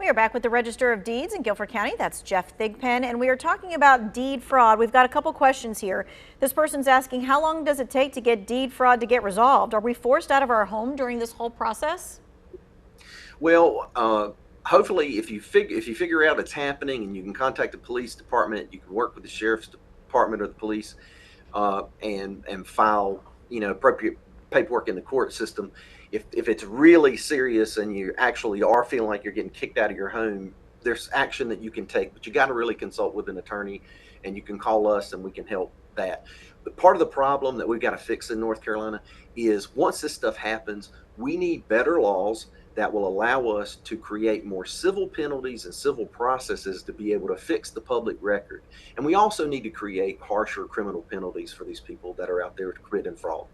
We are back with the Register of Deeds in Guilford County. That's Jeff Thigpen, and we are talking about deed fraud. We've got a couple questions here. This person's asking, how long does it take to get deed fraud to get resolved? Are we forced out of our home during this whole process? Well, hopefully, if you figure out it's happening and you can contact the police department, you can work with the sheriff's department or the police, and file appropriate paperwork in the court system. If it's really serious and you actually are feeling like you're getting kicked out of your home, there's action that you can take, but you got to really consult with an attorney, and you can call us and we can help that. But part of the problem that we've got to fix in North Carolina is once this stuff happens, we need better laws that will allow us to create more civil penalties and civil processes to be able to fix the public record. And we also need to create harsher criminal penalties for these people that are out there committing fraud.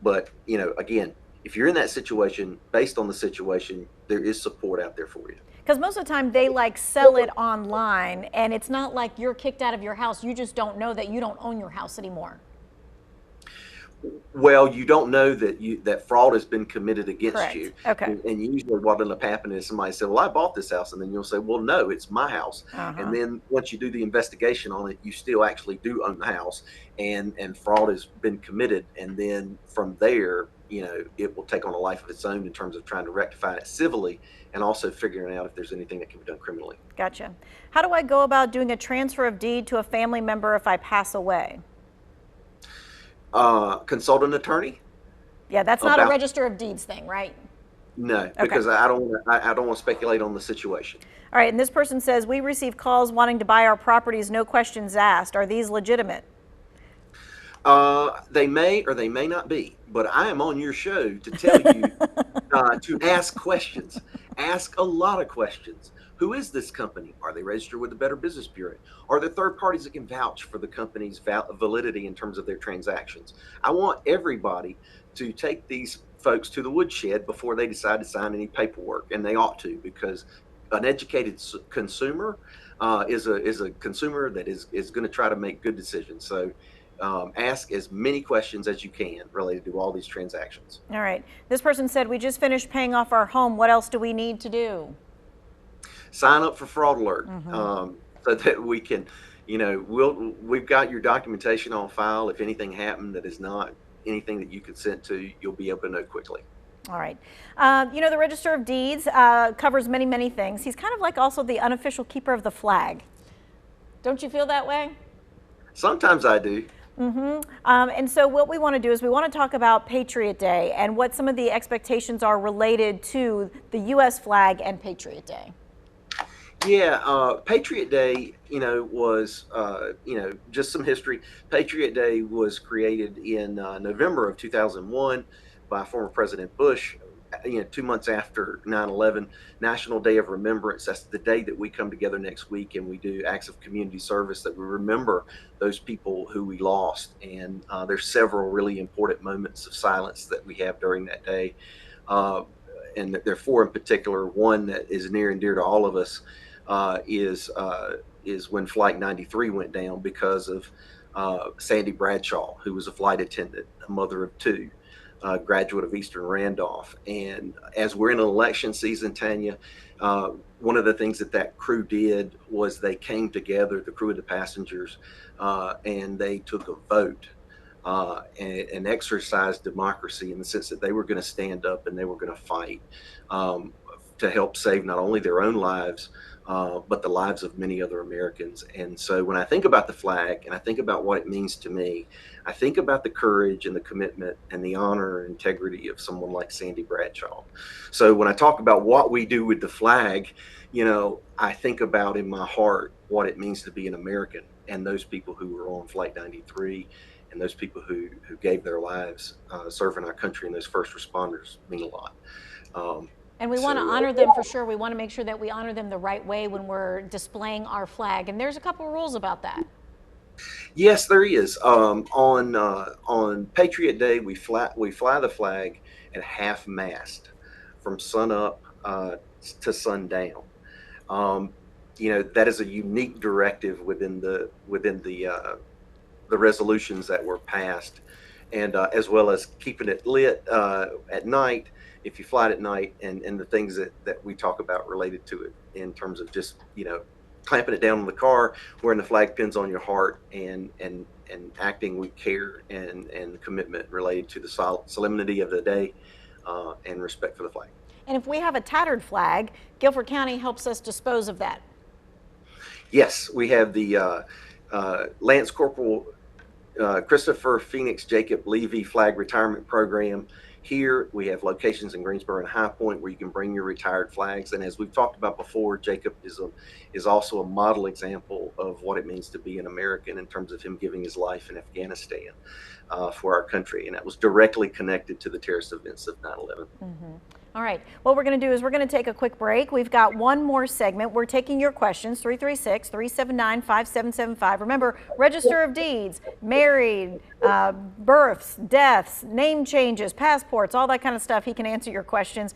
But again, if you're in that situation, based on the situation, there is support out there for you. Because most of the time they sell it online, and it's not like you're kicked out of your house. You just don't know that you don't own your house anymore. Well, you don't know that fraud has been committed against Correct. you. Okay. And usually what will end up happening is somebody said, well, I bought this house. And then you'll say, well, no, it's my house. And then once you do the investigation on it, you still actually do own the house, and fraud has been committed. And then from there, it will take on a life of its own in terms of trying to rectify it civilly and also figuring out if there's anything that can be done criminally. Gotcha. How do I go about doing a transfer of deed to a family member if I pass away? Consult an attorney. Yeah, that's not a Register of Deeds thing, right? No, because I don't want to speculate on the situation. All right, and this person says, we receive calls wanting to buy our properties, no questions asked. Are these legitimate? They may or they may not be, but I am on your show to tell you to ask questions. Ask a lot of questions. Who is this company? Are they registered with the Better Business Bureau? Are there third parties that can vouch for the company's validity in terms of their transactions? I want everybody to take these folks to the woodshed before they decide to sign any paperwork, and they ought to, because an educated consumer is a consumer that is going to try to make good decisions. So ask as many questions as you can related to all these transactions. All right. This person said, we just finished paying off our home. What else do we need to do? Sign up for Fraud Alert, so that we can, we've got your documentation on file. If anything happened that is not anything that you consent to, you'll be able to know quickly. All right. The Register of Deeds covers many, many things. He's kind of like also the unofficial keeper of the flag. Don't you feel that way? Sometimes I do. And so what we want to do is we want to talk about Patriot Day and what some of the expectations are related to the U.S. flag and Patriot Day. Yeah, Patriot Day, was, just some history. Patriot Day was created in November of 2001 by former President Bush, 2 months after 9/11, National Day of Remembrance. That's the day that we come together next week and we do acts of community service that we remember those people who we lost. And there's several really important moments of silence that we have during that day. And there are four in particular. One that is near and dear to all of us is when Flight 93 went down because of Sandy Bradshaw, who was a flight attendant, a mother of two, graduate of Eastern Randolph. And as we're in an election season, Tanya, one of the things that crew did was they came together, the crew of the passengers, and they took a vote and exercised democracy in the sense that they were going to stand up and they were going to fight to help save not only their own lives, but the lives of many other Americans. And so when I think about the flag and I think about what it means to me, I think about the courage and the commitment and the honor and integrity of someone like Sandy Bradshaw. So when I talk about what we do with the flag, I think about in my heart what it means to be an American, and those people who were on Flight 93 and those people who gave their lives serving our country, and those first responders mean a lot. And we want to honor them for sure. We want to make sure that we honor them the right way when we're displaying our flag. And there's a couple of rules about that. Yes, there is. On Patriot Day, we fly the flag at half mast from sun up to sundown. That is a unique directive within the resolutions that were passed. and as well as keeping it lit at night if you fly it at night, and the things that we talk about related to it in terms of just, clamping it down on the car, wearing the flag pins on your heart, and acting with care and commitment related to the solemnity of the day and respect for the flag. And if we have a tattered flag, Guilford County helps us dispose of that. Yes, we have the Lance Corporal Christopher Phoenix Jacob Levy Flag Retirement Program. Here we have locations in Greensboro and High Point where you can bring your retired flags. And as we've talked about before, Jacob is also a model example of what it means to be an American in terms of him giving his life in Afghanistan for our country. And that was directly connected to the terrorist events of 9/11. All right, what we're going to do is we're going to take a quick break. We've got one more segment. We're taking your questions, 336-379-5775. Remember, Register of Deeds, married, births, deaths, name changes, passports, all that kind of stuff. He can answer your questions.